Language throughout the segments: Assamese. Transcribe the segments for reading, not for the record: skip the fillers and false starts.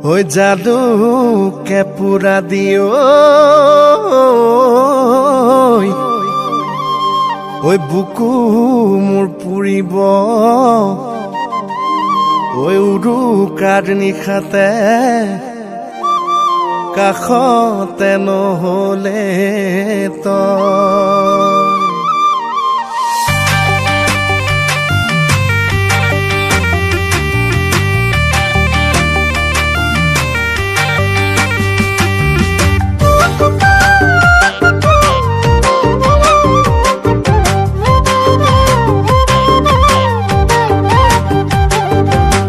ওই জাদু কেপুৰা দিও ওই বুকু মোৰ পুৰিব ওই উৰুকাৰ নিশাতে কাষতে নহলে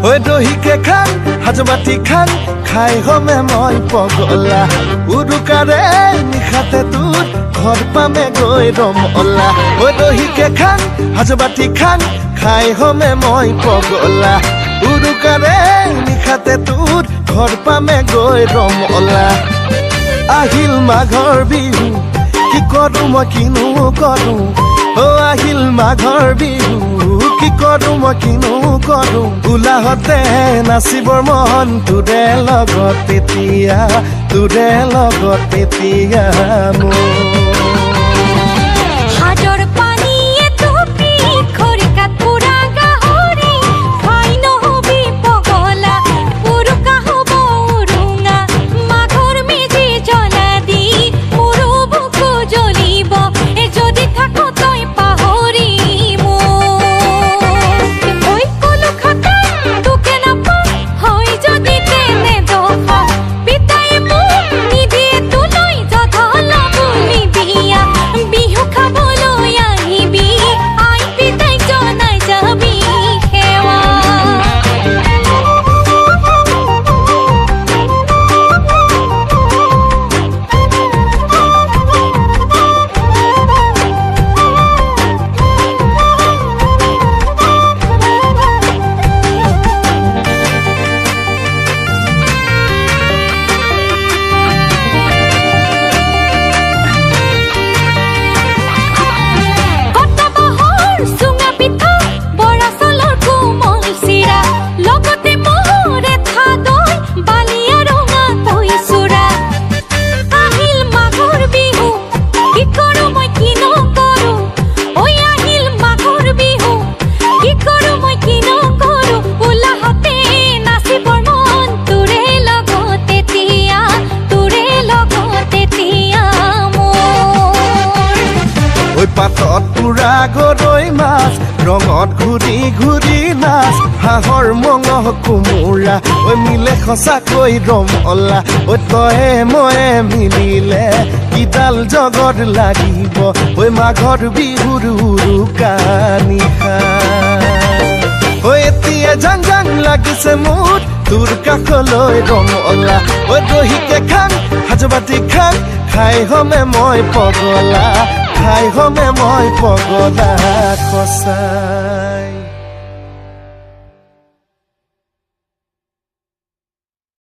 ওই দহিকে খান হাজবাতি খান খাই হমে মই পগলা উৰুকাৰে নিশাতে তোৰ ঘৰ পামে গৈ ৰমলা ওই দহিকে খান হাজবাতি খান খাই হমে মই পগলা উৰুকাৰে নিশাতে তোৰ ঘৰ পামে গৈ ৰমলা আহিল মাঘৰ বিহু কি কৰো মই কিনো কৰো ও আহিল মাঘৰ বিহু কি কৰো মই কিনো কৰো উলাহতে নাচিবৰ মন তোৰে লগত তেতিয়া হাজৰ পানীয়ে টুপি খৰিকাত পুৰা গাহৰি খাই নহবি পগলা উৰুকা হ'ব উৰুঙা মাঘৰ মেজি জ্বলা দি মোৰো বুকু জ্বলিব যদি থাকো তই পাহৰি ঐ কলো খতম তোকে নাপাম হয় যদি তেনে দফা পিতাই মোক নিদিয়ে তোলৈ জধলা বুলি বিয়া বিহু খাবলৈ আহিবি আই পিতাই জনাই যাবি সেৱা পাতত পুৰা গৰৈ মাছ ৰঙত ঘূৰি ঘূৰি নাচ হাঁহৰ মঙহ কোমোৰা ঐ মিলে সঁচাকৈ ৰমলা ঐ তয়ে ময়ে মিলিলে কিডাল জগত লাগিব ঐ মাঘৰ বিহুৰ উৰুকা নিশা ঐ এতিয়া জাং জাং লাগিছে মোৰ তোৰ কাষলৈ ৰমলা ঐ দহিকে খান হাজবাতি খান খাই হমে মই পগলা খাই হমে মই পগলা সঁচা